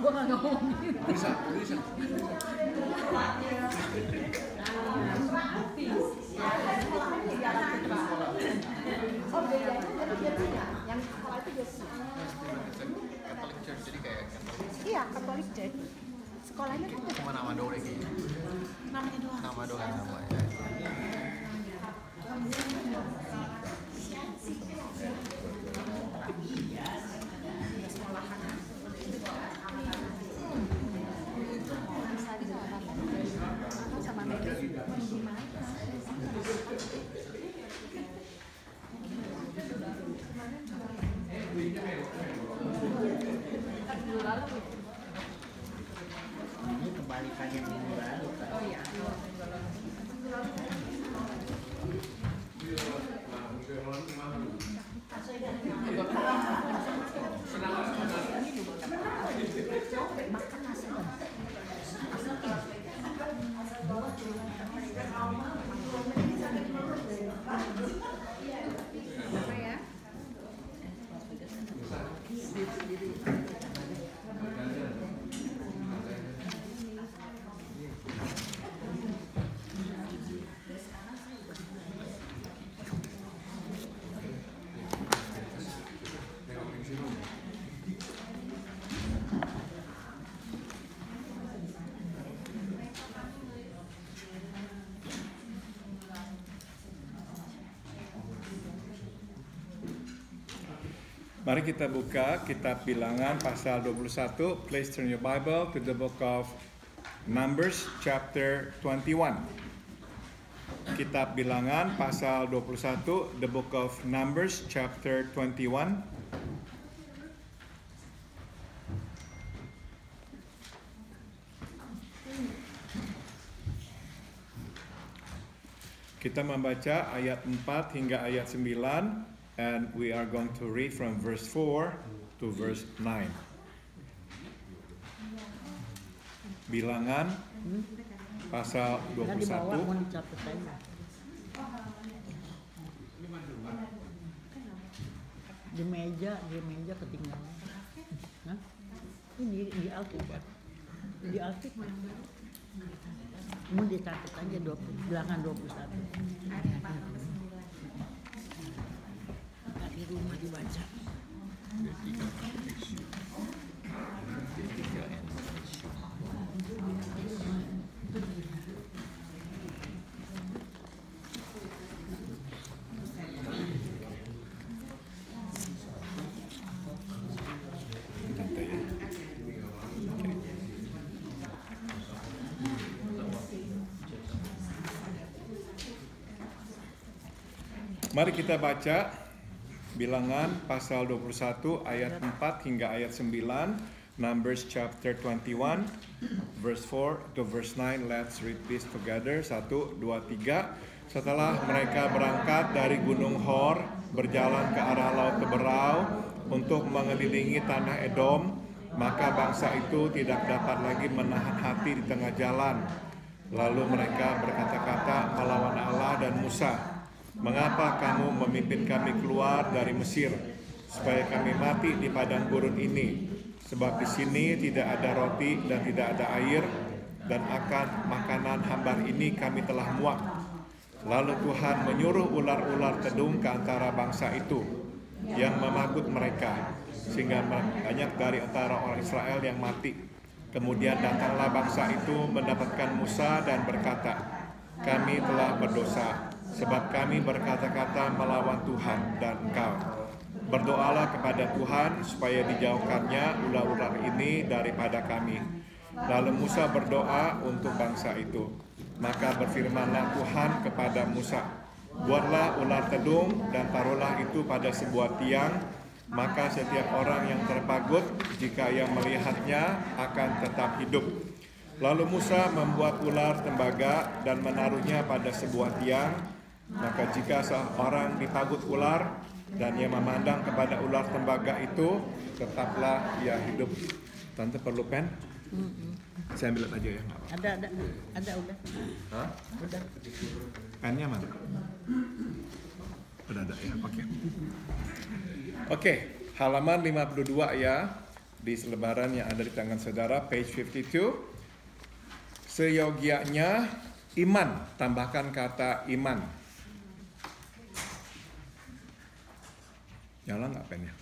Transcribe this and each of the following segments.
Gue nggak ngomongin. Bisa. Oh bedanya dari dia punya, yang sekolah itu dia punya. Catholic Church, jadi kayak Catholic. Iya, Catholic Church. Sekolahnya kan Cuma nama doang kayaknya. namanya doang. Nama doang yang sama ya. Sama Mary. Ini kebalikannya minggu lalu kan. Oh iya. Makan nasi kan. Apa ya? Mari kita buka kitab Bilangan pasal 21. Please turn your Bible to the book of Numbers chapter 21. Kitab Bilangan pasal 21, the book of Numbers chapter 21. Kita membaca ayat 4 hingga ayat 9. And we are going to read from verse 4 to verse 9. Bilangan pasal 21. Mau dicatat aja. Di meja ketinggalan. Hah? Ini di Alkitab. Di Alkitab. Mau dicatat aja Bilangan 21. Di rumah dibaca. Mari kita baca Bilangan pasal 21 ayat 4 hingga ayat 9. Numbers chapter 21 verse 4 to verse 9. Let's read this together. 1, 2, 3. Setelah mereka berangkat dari Gunung Hor, berjalan ke arah Laut Teberau untuk mengelilingi tanah Edom, maka bangsa itu tidak dapat lagi menahan hati di tengah jalan. Lalu mereka berkata-kata melawan Allah dan Musa, "Mengapa kamu memimpin kami keluar dari Mesir, supaya kami mati di padang gurun ini? Sebab di sini tidak ada roti dan tidak ada air, dan akan makanan hambar ini kami telah muak." Lalu Tuhan menyuruh ular-ular tedung ke antara bangsa itu, yang memagut mereka, sehingga banyak dari antara orang Israel yang mati. Kemudian datanglah bangsa itu mendapatkan Musa dan berkata, "Kami telah berdosa, sebab kami berkata-kata melawan Tuhan dan engkau. Berdoalah kepada Tuhan supaya dijauhkannya ular-ular ini daripada kami." Lalu Musa berdoa untuk bangsa itu. Maka berfirmanlah Tuhan kepada Musa, "Buatlah ular tedung dan taruhlah itu pada sebuah tiang, maka setiap orang yang terpagut jika ia melihatnya akan tetap hidup." Lalu Musa membuat ular tembaga dan menaruhnya pada sebuah tiang. Maka jika seorang dipagut ular, Dan yang memandang kepada ular tembaga itu tetaplah ia hidup. Tante perlu pen? Saya ambil aja ya. Ada udah. Hah? Udah. Pennya mana? Udah ada ya. Oke, halaman 52 ya. Di selebaran yang ada di tangan saudara, page 52. Seyogianya iman, tambahkan kata iman. Nyala nggak pennya?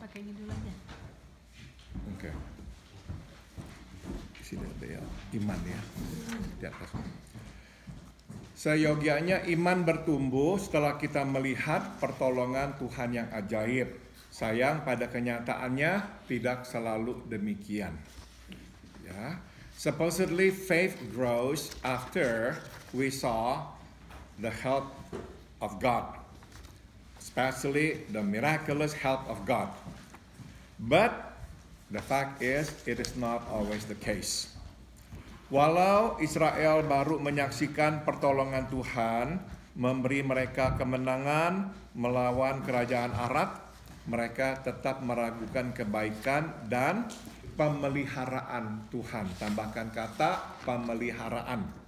Pakai ini dulu aja. Oke. Di sini ada ya, iman ya. Di atas. Seyogianya iman bertumbuh setelah kita melihat pertolongan Tuhan yang ajaib. Sayang pada kenyataannya tidak selalu demikian. Ya. Supposedly faith grows after we saw the help of God, especially the miraculous help of God. But the fact is, it is not always the case. Walau Israel baru menyaksikan pertolongan Tuhan, memberi mereka kemenangan melawan kerajaan Arad, mereka tetap meragukan kebaikan dan pemeliharaan Tuhan. Tambahkan kata pemeliharaan.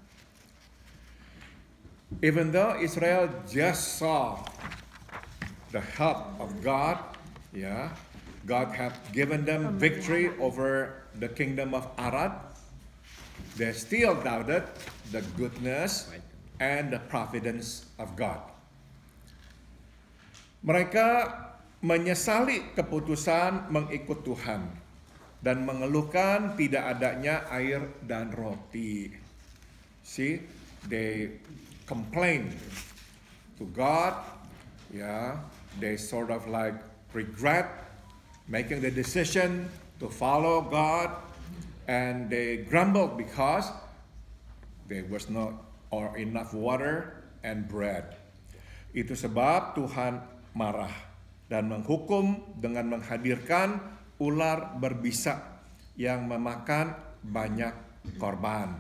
Even though Israel just saw the help of God, God had given them victory over the kingdom of Arad, they still doubted the goodness and the providence of God. Mereka menyesali keputusan mengikut Tuhan dan mengeluhkan tidak adanya air dan roti. See, they complain to God, they sort of like regret making the decision to follow God, and they grumbled because there was not or enough water and bread. Itu sebab Tuhan marah dan menghukum dengan menghadirkan ular berbisa yang memakan banyak korban.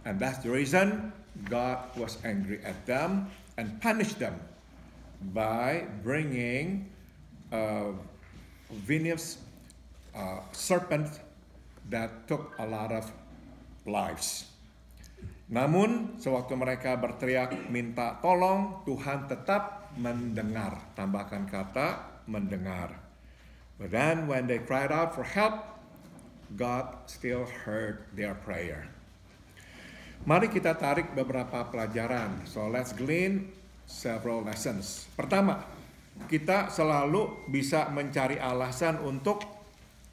And that's the reason God was angry at them and punished them by bringing a venomous serpent that took a lot of lives. Namun, sewaktu mereka berteriak minta tolong, Tuhan tetap mendengar. Tambahkan kata mendengar. But then when they cried out for help, God still heard their prayer. Mari kita tarik beberapa pelajaran. So let's glean several lessons. Pertama, kita selalu bisa mencari alasan untuk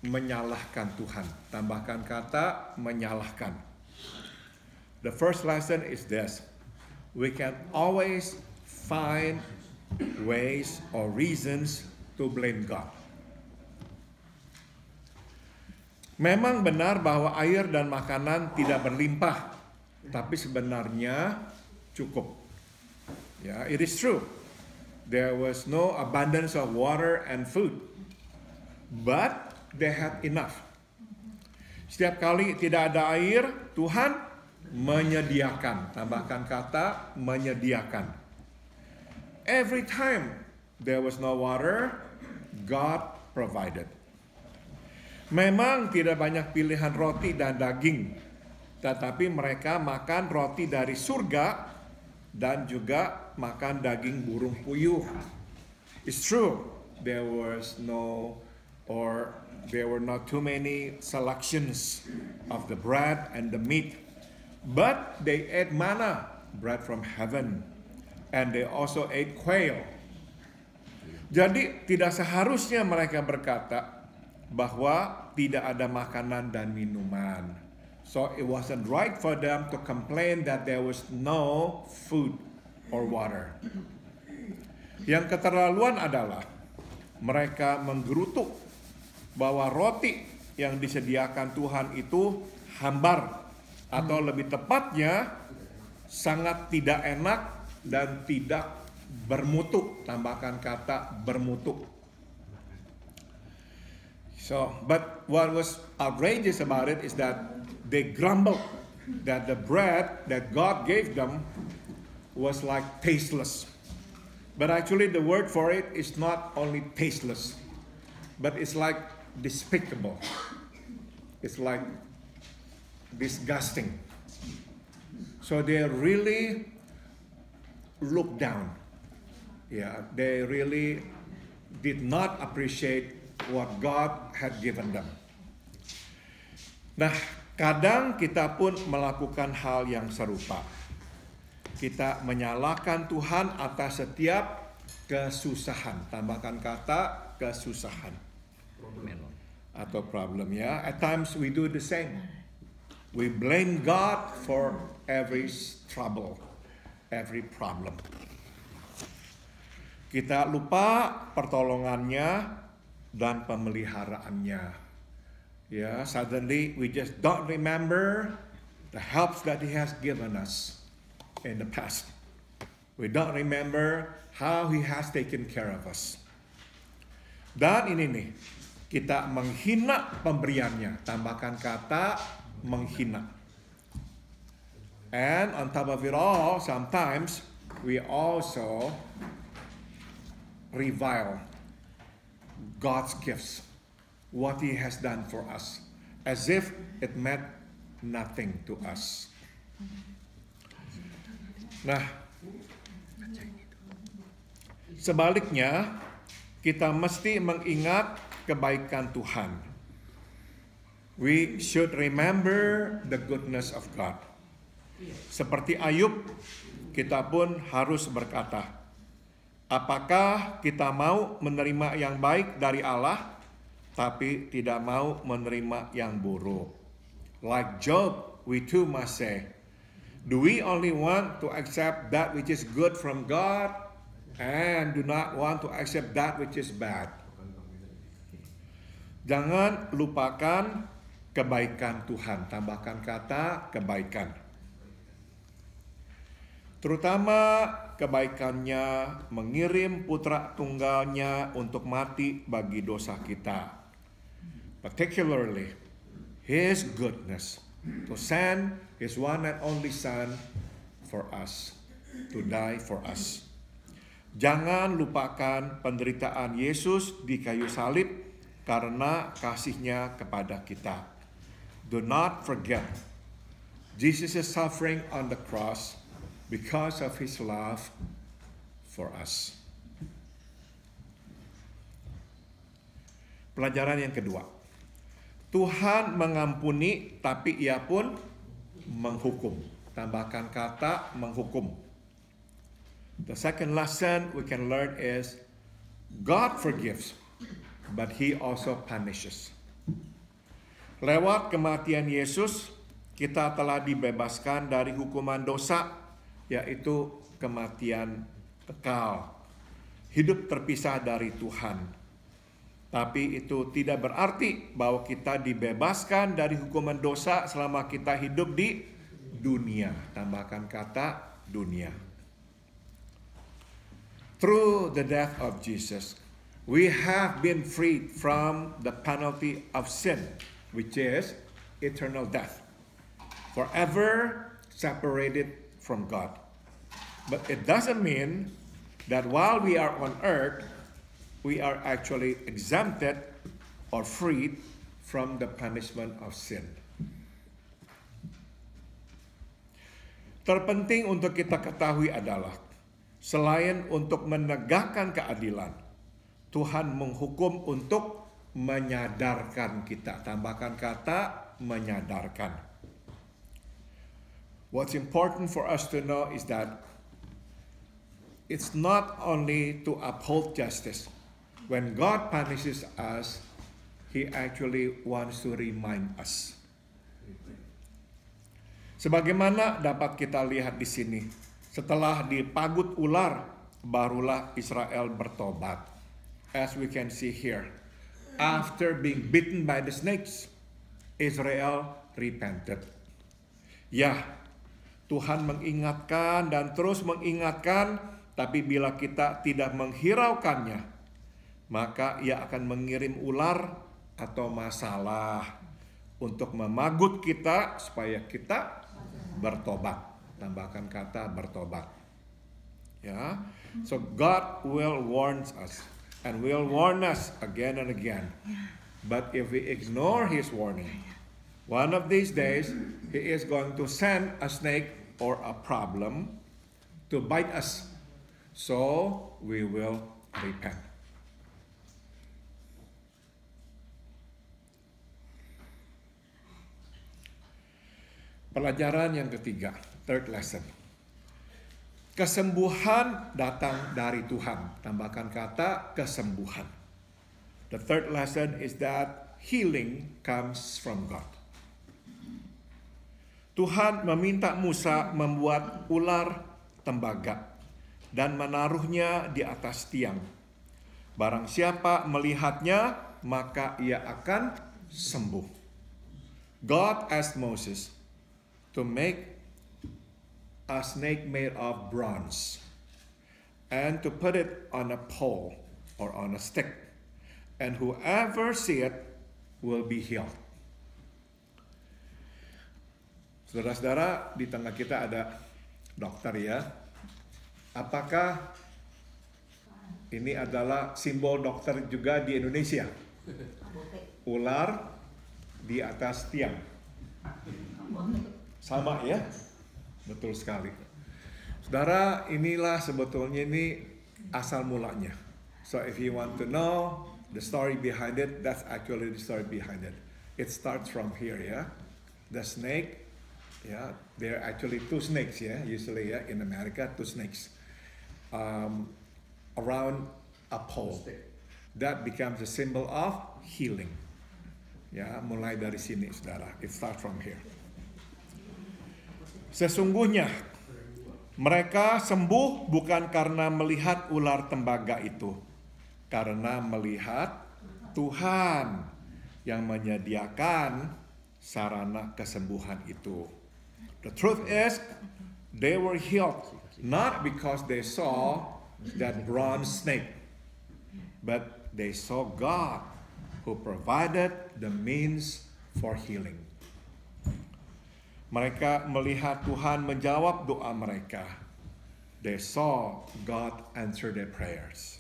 menyalahkan Tuhan. Tambahkan kata menyalahkan. The first lesson is this. We can always find ways or reasons to blame God. Memang benar bahwa air dan makanan tidak berlimpah, tapi sebenarnya cukup. It is true. There was no abundance of water and food, but they had enough. Setiap kali tidak ada air, Tuhan menyediakan. Tambahkan kata menyediakan. Every time there was no water, God provided. Memang tidak banyak pilihan roti dan daging, tetapi mereka makan roti dari surga dan juga makan daging burung puyuh. It's true, there were not too many selections of the bread and the meat, but they ate manna, bread from heaven, and they also ate quail. Jadi tidak seharusnya mereka berkata bahwa tidak ada makanan dan minuman. So it wasn't right for them to complain that there was no food or water. Yang keterlaluan adalah mereka menggerutuk bahwa roti yang disediakan Tuhan itu hambar, atau lebih tepatnya sangat tidak enak dan tidak bermutu. Tambahkan kata bermutu. But what was outrageous about it is that they grumbled that the bread that God gave them was like tasteless. But actually the word for it is not only tasteless, but it's like despicable. It's like disgusting. So they really look down. Yeah, they really did not appreciate what God had given them. Nah, kadang kita pun melakukan hal yang serupa. Kita menyalahkan Tuhan atas setiap kesusahan. Tambahkan kata kesusahan. Atau problem ya. At times we do the same. We blame God for every trouble, every problem. Kita lupa pertolongannya dan pemeliharaannya. Ya, suddenly we just don't remember the helps that He has given us in the past. We don't remember how He has taken care of us. Dan ini nih, kita menghina pemberiannya. Tambahkan kata menghina. And on top of it all, sometimes we also revile God's gifts, what He has done for us, as if it meant nothing to us. Nah, sebaliknya, kita mesti mengingat kebaikan Tuhan. We should remember the goodness of God. Seperti Ayub, kita pun harus berkata, apakah kita mau menerima yang baik dari Allah, tapi tidak mau menerima yang buruk? Like Job, we too must say, do we only want to accept that which is good from God and do not want to accept that which is bad? Jangan lupakan kebaikan Tuhan. Tambahkan kata kebaikan. Terutama kebaikannya mengirim putra tunggalnya untuk mati bagi dosa kita. Particularly, His goodness to send His one and only Son for us, to die for us. Jangan lupakan penderitaan Yesus di kayu salib karena kasih-Nya kepada kita. Do not forget Jesus' suffering on the cross because of His love for us. Pelajaran yang kedua. Tuhan mengampuni tapi Ia pun menghukum. Tambahkan kata menghukum. The second lesson we can learn is God forgives, but He also punishes. Lewat kematian Yesus, kita telah dibebaskan dari hukuman dosa, yaitu kematian kekal, hidup terpisah dari Tuhan. Tapi itu tidak berarti bahwa kita dibebaskan dari hukuman dosa selama kita hidup di dunia. Tambahkan kata dunia. Through the death of Jesus, we have been freed from the penalty of sin, which is eternal death, forever separated from God. But it doesn't mean that while we are on earth, we are actually exempted or freed from the punishment of sin. Terpenting untuk kita ketahui adalah, selain untuk menegakkan keadilan, Tuhan menghukum untuk menyadarkan kita. Tambahkan kata menyadarkan. What's important for us to know is that it's not only to uphold justice. When God punishes us, He actually wants to remind us. Sebagaimana dapat kita lihat di sini, setelah dipagut ular, barulah Israel bertobat. As we can see here, after being bitten by the snakes, Israel repented. Ya, Tuhan mengingatkan dan terus mengingatkan, tapi bila kita tidak menghiraukannya, maka Ia akan mengirim ular atau masalah untuk memagut kita supaya kita bertobat. Tambahkan kata bertobat. Ya. So God will warn us and will warn us again and again. But if we ignore his warning, one of these days he is going to send a snake or a problem to bite us. So we will repent. Pelajaran yang ketiga, third lesson. Kesembuhan datang dari Tuhan. Tambahkan kata kesembuhan. The third lesson is that healing comes from God. Tuhan meminta Musa membuat ular tembaga dan menaruhnya di atas tiang. Barang siapa melihatnya, maka ia akan sembuh. God asked Moses to make a snake made of bronze and to put it on a pole or on a stick, and whoever see it will be healed. Saudara-saudara, di tengah kita ada dokter ya. Apakah ini adalah simbol dokter juga di Indonesia? Ular di atas tiang. Sama ya? Betul sekali. Saudara, inilah sebetulnya ini asal mulanya. So if you want to know the story behind it, that's actually the story behind it. It starts from here ya. The snake, yeah, there are actually two snakes ya, usually ya in America, two snakes around a pole. That becomes a symbol of healing. Ya, mulai dari sini saudara. It starts from here. Sesungguhnya mereka sembuh bukan karena melihat ular tembaga itu, karena melihat Tuhan yang menyediakan sarana kesembuhan itu. The truth is, they were healed not because they saw that bronze snake, but they saw God who provided the means for healing. Mereka melihat Tuhan menjawab doa mereka. They saw God answer their prayers.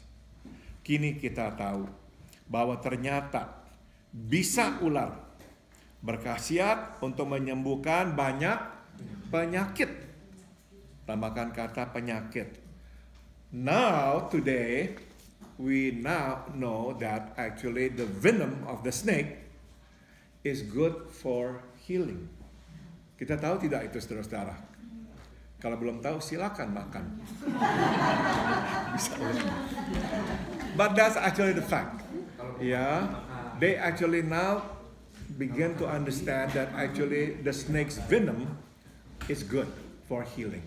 Kini kita tahu bahwa ternyata bisa ular berkhasiat untuk menyembuhkan banyak penyakit. Tambahkan kata penyakit. Now, today, we now know that actually the venom of the snake is good for healing. Kita tahu tidak itu saudara-saudara? Kalau belum tahu silakan makan. But that's actually the fact. Yeah, they actually now begin to understand that actually the snake's venom is good for healing.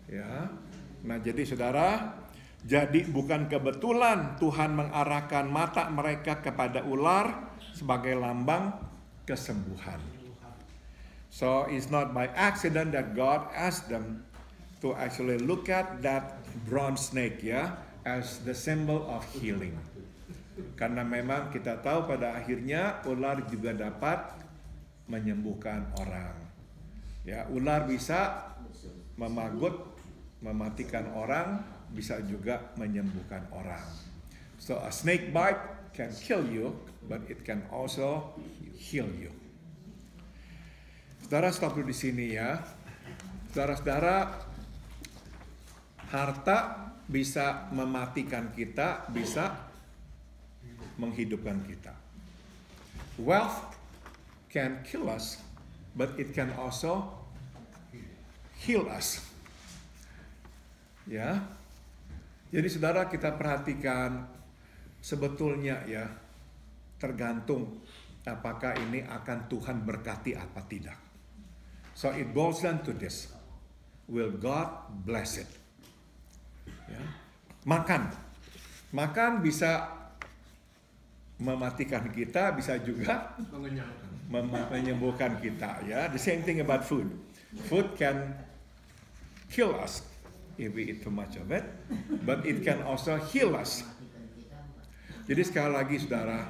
Ya, nah jadi saudara, jadi bukan kebetulan Tuhan mengarahkan mata mereka kepada ular sebagai lambang kesembuhan. So it's not by accident that God asked them to actually look at that bronze snake ya as the symbol of healing. Karena memang kita tahu pada akhirnya ular juga dapat menyembuhkan orang. Ya, ular bisa memagut, mematikan orang, bisa juga menyembuhkan orang. So a snake bite can kill you, but it can also heal you. Saudara, stop dulu di sini ya. Saudara-saudara, harta bisa mematikan kita, bisa menghidupkan kita. Wealth can kill us, but it can also heal us. Ya. Jadi saudara, kita perhatikan sebetulnya ya, tergantung apakah ini akan Tuhan berkati apa tidak. So it boils down to this. Will God bless it? Ya. Makan bisa mematikan kita, bisa juga menyembuhkan kita. Ya, the same thing about food. Food can kill us if we eat too much of it, but it can also heal us. Jadi sekali lagi saudara,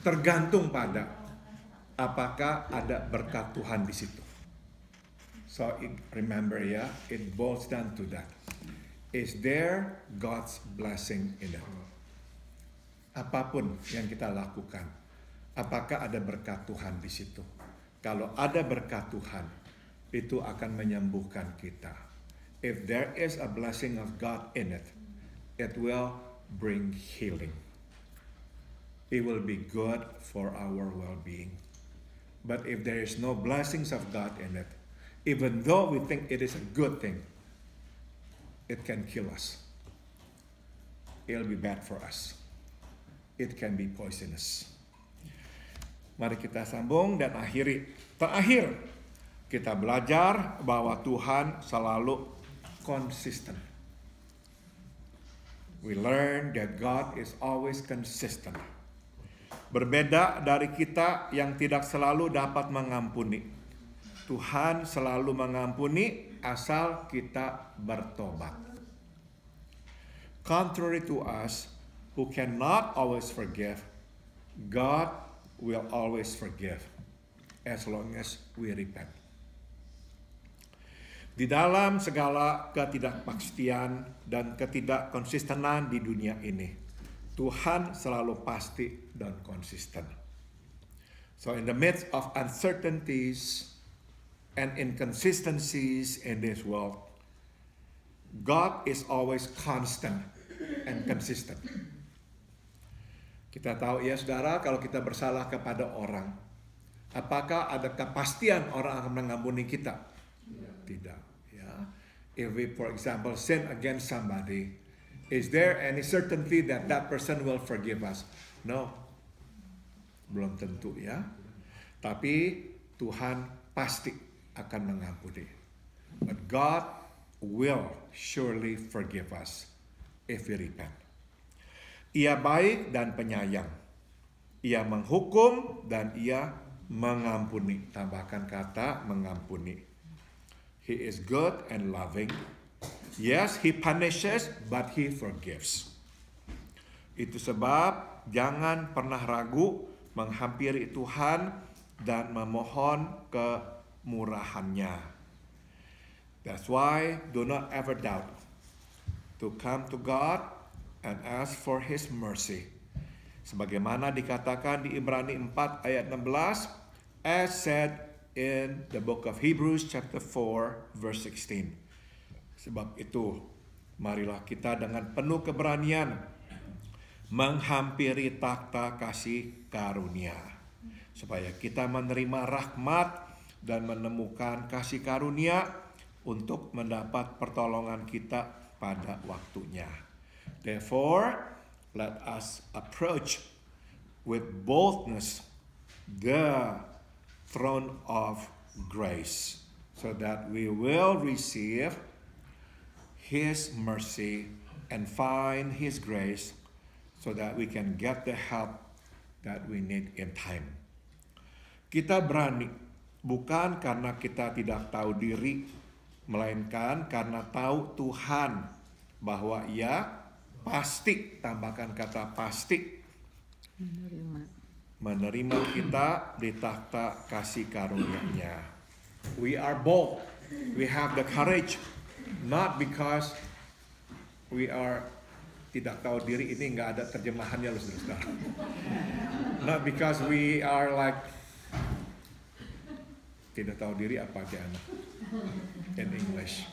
tergantung pada apakah ada berkat Tuhan di situ. So remember ya, it boils down to that. Is there God's blessing in it? Apapun yang kita lakukan, apakah ada berkat Tuhan di situ? Kalau ada berkat Tuhan, itu akan menyembuhkan kita. If there is a blessing of God in it, it will bring healing. It will be good for our well-being. But if there is no blessings of God in it, even though we think it is a good thing, it can kill us. It'll be bad for us. It can be poisonous. Mari kita sambung dan akhiri. Terakhir, kita belajar bahwa Tuhan selalu konsisten. We learn that God is always consistent. Berbeda dari kita yang tidak selalu dapat mengampuni. Tuhan selalu mengampuni asal kita bertobat. Contrary to us, who cannot always forgive, God will always forgive as long as we repent. Di dalam segala ketidakpastian dan ketidakkonsistenan di dunia ini, Tuhan selalu pasti dan konsisten. So in the midst of uncertainties and inconsistencies in this world, God is always constant and consistent. Kita tahu ya saudara, kalau kita bersalah kepada orang, apakah ada kepastian orang akan mengampuni kita? Tidak. Ya. If we, for example, sin against somebody, is there any certainty that that person will forgive us? No. Belum tentu ya. Tapi Tuhan pasti akan mengampuni. But God will surely forgive us if we repent. Ia baik dan penyayang. Ia menghukum dan ia mengampuni. Tambahkan kata mengampuni. He is good and loving. Yes, he punishes, but he forgives. Itu sebab jangan pernah ragu menghampiri Tuhan dan memohon kemurahannya. That's why do not ever doubt to come to God and ask for His mercy. Sebagaimana dikatakan di Ibrani 4 ayat 16, as said in the book of Hebrews chapter 4 verse 16. Sebab itu, marilah kita dengan penuh keberanian menghampiri takhta kasih karunia, supaya kita menerima rahmat dan menemukan kasih karunia untuk mendapat pertolongan kita pada waktunya. Therefore, let us approach with boldness the throne of grace, so that we will receive His mercy and find His grace, so that we can get the help that we need in time. Kita berani bukan karena kita tidak tahu diri, melainkan karena tahu Tuhan bahwa Ia pasti, tambahkan kata pasti, menerima kita di takhta kasih karunia-Nya. We are bold. We have the courage, not because we are tidak tahu diri. Ini nggak ada terjemahannya loh saudara. Not because we are like tidak tahu diri apa aja in English.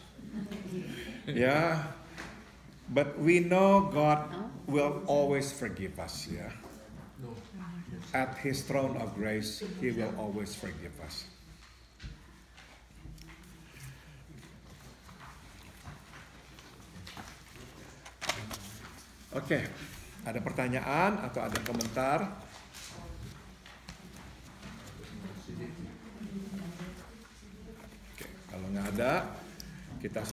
Yeah, but we know God will always forgive us. Yeah. At His throne of grace, He will always forgive us. Oke, ada pertanyaan atau ada komentar? Oke, kalau nggak ada, kita